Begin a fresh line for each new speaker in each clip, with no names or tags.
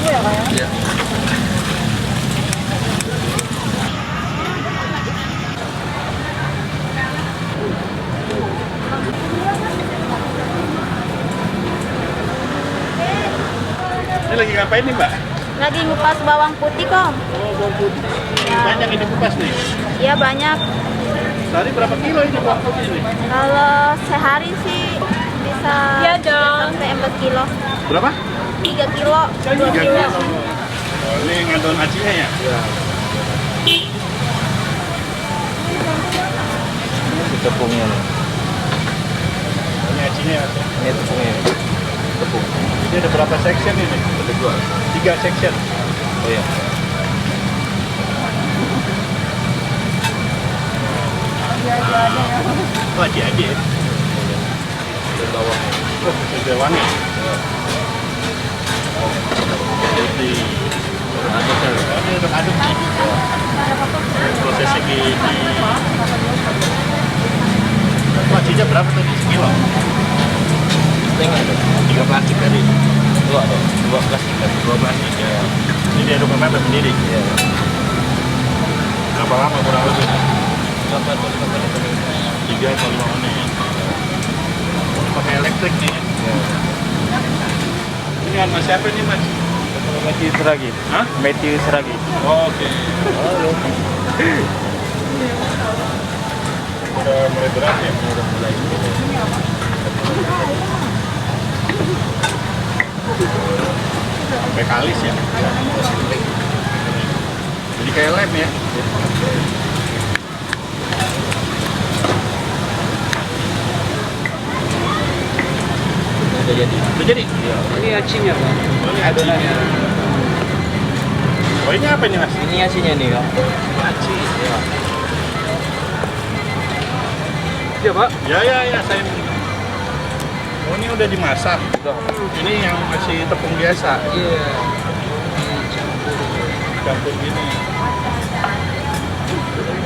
tunggu ya Kak ya?
Iya.
Ini lagi ngapain nih Mbak?
Lagi ngupas bawang putih Kong.
Oh, bawang putih.
Ya.
Banyak ini kupas nih.
Iya banyak.
Sehari berapa kilo ini bawang putih ini?
Kalau sehari sih bisa
Iya dong.
sampai 4 kilo.
Berapa?
3 kilo, 2
3
kilo.
Oh, ini ngadon acinya ya?
Iya. Ini tepungnya nih.
Ini acinya ya?
Ini tepungnya. Tepung.
Ini ada berapa section ini?
Ada 2.
3 section.
Oh iya.
Oh, aci-aci ya?
Ada bawangnya.
Oh, sudah wangi. Jadi, ini aduk-aduk nih. Prosesnya gini. Oh, acinya berapa tadi? Sekilo?
Setengah ada.
3 plastik tadi.
2 ada. 2 plastik tadi.
2 plastik ya. Ini diaduk apa sendiri?
Iya.
Berapa lama kurang lebih?
4 atau 5 menit.
3 atau 5 menit. Oh, pakai elektrik nih.
Iya.
Ini sama siapa nih Mas?
Matthew Seragi.
Hah?
Matthew Seragi.
Oh, oke.
Halo.
Udah mulai berat ya?
Udah mulai.
Sampai kalis ya? Jadi kayak lem ya?
Udah jadi.
Udah jadi?
Iya.
Ini acinya Pak.
Oh, ini adonannya. Oh, ini apa nih Mas?
Ini acinya nih, Kak.
Aci.
Iya.
Iya Pak.
Ya, saya Oh, ini udah dimasak.
Udah.
Ini yang masih tepung biasa.
Iya.
Campur gini.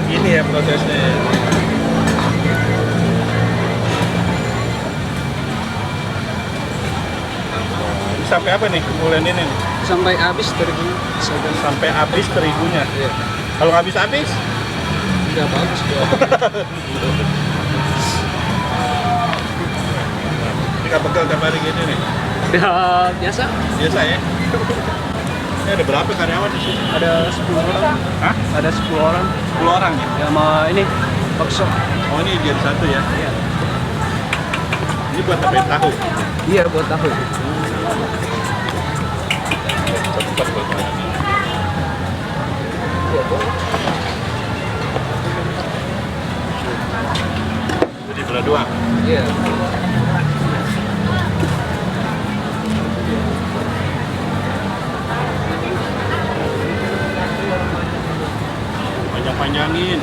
Gini ya prosesnya. Ini sampai apa nih kemuliaan ini nih?
Sampai habis terigu.
Sampai habis terigunya.
Iya.
Kalau nggak habis-habis,
Udah bagus Pak.
kita pegal tiap hari gini nih.
Ya biasa.
Biasa ya. Ini ada berapa karyawan di sini?
Ada 10 orang.
Hah?
Ada 10 orang.
10 orang ya?
Ya sama ini bakso.
Oh, ini jadi satu ya?
Iya.
Ini buat apa? Tahu?
Iya buat tahu.
Cepat buat makan. Jadi belah dua.
Iya.
Panjang-panjangin.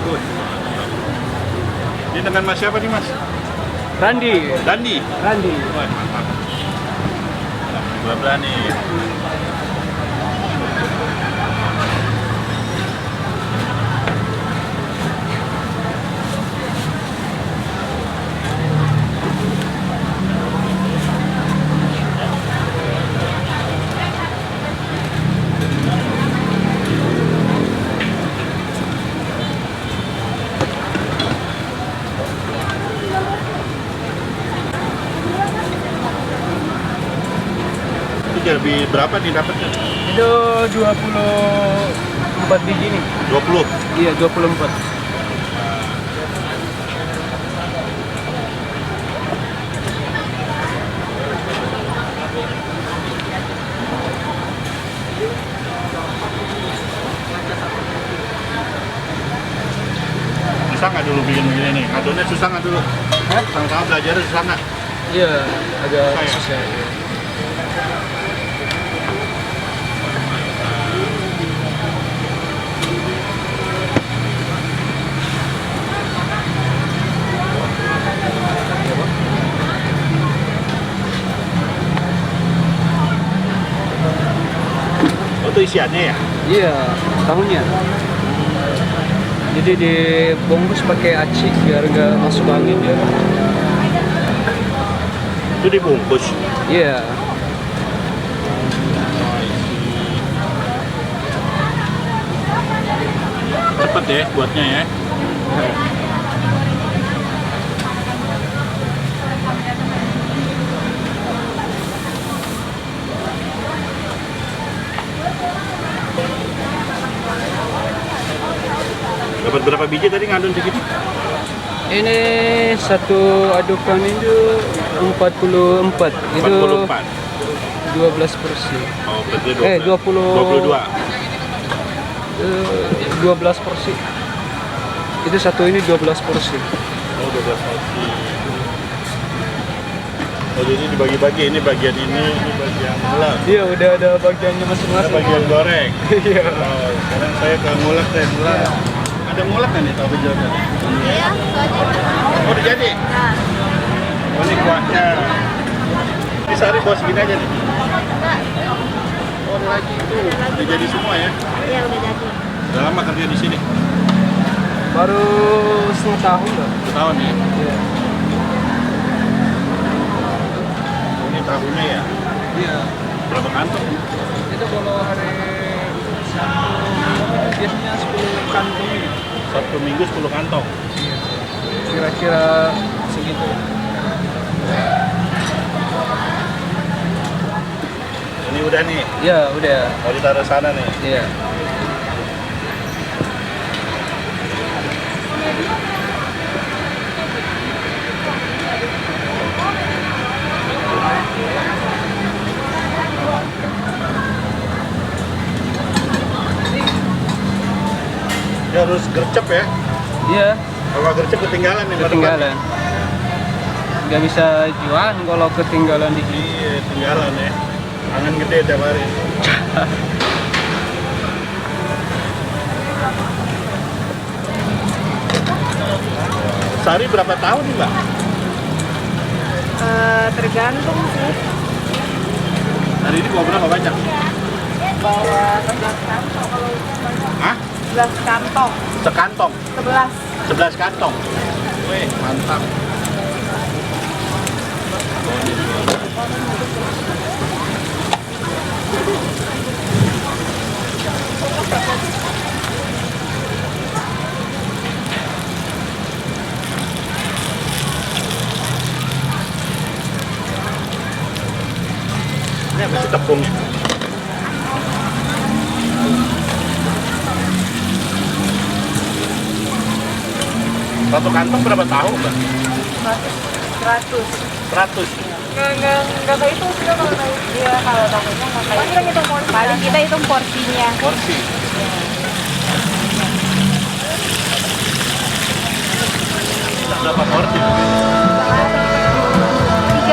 Good. Ini dengan Mas siapa nih Mas?
Randi.
Dandi.
Randi.
Wah, mantap. Gua berani. Itu lebih berapa nih dapatnya?
Itu 24 biji nih.
20.
Iya 24.
Susah nggak dulu bikin begini nih? Ngadonnya susah nggak dulu?
Hah?
Sama-sama belajar susah nggak?
Iya agak
Susah ya?
susah. Iya.
Oh, itu isiannya ya?
Iya, tahunya. Jadi dibungkus pakai aci biar nggak masuk angin ya.
Itu dibungkus.
Iya.
Cepet ya buatnya ya. Dapat berapa biji tadi ngadon segini?
Ini satu adukan itu 44. Itu
44.
12 porsi.
Oh, berarti
20.
22.
12 porsi. Itu satu ini 12 porsi.
Oh, 12 porsi. Oh, jadi dibagi-bagi, ini bagian ini bagian ngulek.
Iya, udah ada bagiannya
Ini
masing-masing.
bagian goreng.
Iya.
Oh, sekarang saya ke ngulek deh. Ngulek. Ada ngulek kan nih tahu bejo tadi?
Iya, soalnya.
Oh, udah jadi.
Nah,
Oh, ini kuahnya. Ini sehari bawa segini aja nih.
enggak.
Oh, ada lagi itu. Udah jadi semua ya.
Iya, udah jadi.
Udah lama kerja di sini?
Baru setengah tahun lah.
Setahun ya.
Iya.
Ini tahunya ya.
Iya.
Berapa kantong?
Itu kalau hari Sabtu biasanya 10 kantong ini.
Sabtu Minggu 10 kantong.
Kira-kira segitu.
Ini udah nih.
Iya, udah.
Mau ditaruh sana nih.
Iya.
Dia harus gercep ya.
Iya,
Kalau nggak gercep ketinggalan nih.
ketinggalan. Nggak bisa jual kalau ketinggalan di sini.
Iya, ketinggalan ya. Tangan gede tiap hari. Sehari berapa tahun nih, Mbak?
Tergantung sih.
Hari ini bawa berapa banyak?
Bawa 11 kantong kalau
Hah?
11 kantong.
Sekantong.
11.
11 kantong. Wih, mantap. Ini apa sih tepungnya? Satu kantong berapa tahu, Mbak?
100.
100.
Enggak kayak itu sih kalau tahu. Iya, kalau tahunya enggak kayak. Paling kita hitung porsi. Paling kita hitung porsinya.
Porsi. Berapa porsi?
3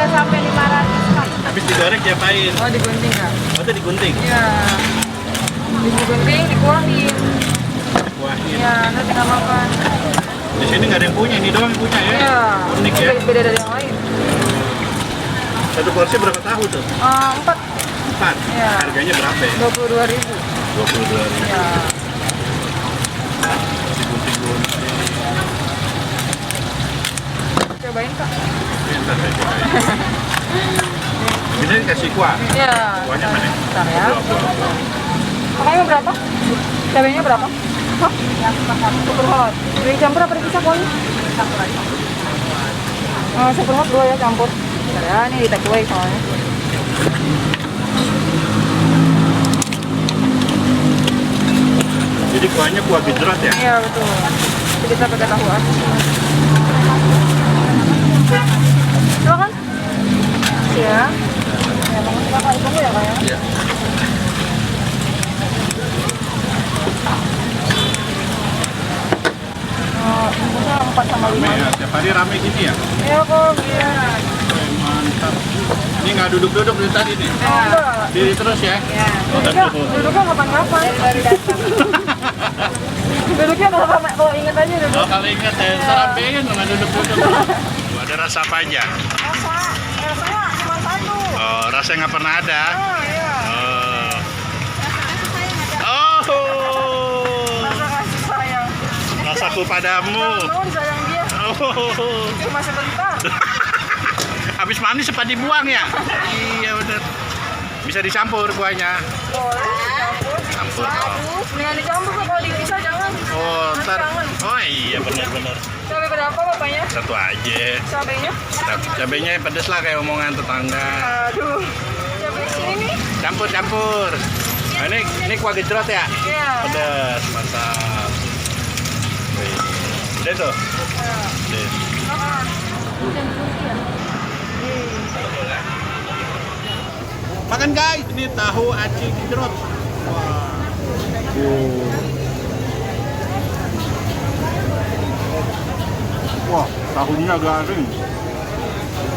sampai 500 kan.
Habis digoreng diapain?
Oh, digunting kan?
Oh, itu digunting.
Iya. Digunting, dikuangin.
Wah, ini.
Iya, nanti tinggal makan.
Di sini nggak ada yang punya, ini doang yang punya ya.
Iya.
Unik ya.
Beda dari yang lain.
Satu porsi berapa tahu tuh?
4.
4.
Iya.
Harganya berapa ya?
22.000.
22.000.
Iya.
Digunting-gunting.
Cobain Kak.
Bentar saya cobain. Ini dikasih kuah.
Iya.
Kuahnya mana?
Bentar ya.
Buah.
Makanya berapa? Cabainya berapa? Hah? Super hot. Dicampur apa dipisah kuahnya? Campur aja. Super hot 2 ya campur. Bentar ya, ini di take away soalnya.
Jadi kuahnya kuah gejrot ya?
Iya betul. Jadi kita pakai tahu asin. Silakan. Iya. Ya, mau silakan tunggu ya Kak ya.
Iya.
Bungkusnya 4 sama 5.
Rame ya, tiap hari rame gini ya?
Iya kok, iya.
Wih, mantap. Ini nggak duduk-duduk dari tadi nih?
Enggak.
Diri terus ya?
Iya. Duduknya kapan-kapan. Dari datang. Duduknya kalau inget aja duduk.
Oh, kalau ingat saya serapein nggak duduk-duduk. Tuh, ada rasa apa aja?
Rasa, rasanya cuma satu.
Oh, rasa yang nggak pernah ada?
Oh iya.
Oh,
Rasa kasih sayang.
rasaku padamu.
Kamu disayang dia.
Oh,
Cuma sebentar.
Habis manis apa dibuang ya? Iya bener. Bisa dicampur kuahnya.
Boleh,
Campur.
aduh, mendingan dicampur lah, kalau dipisah jangan.
Oh,
Nanti
ntar.
kangen.
Oh iya bener-bener.
Cabai berapa bapaknya?
Satu aja.
Cabainya?
Cabenya pedes lah kayak omongan tetangga.
Aduh, cabai sini nih.
Campur. Nah, ini kuah gejrot ya?
Iya.
Pedas, mantap. Wih. Udah tuh. Udah. Makan guys, ini tahu aci gejrot. Wah. Wah, tahunya garing.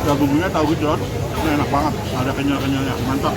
Ya bumbunya tahu gejrot. Ini enak banget. Ada kenyal-kenyalnya. Mantap.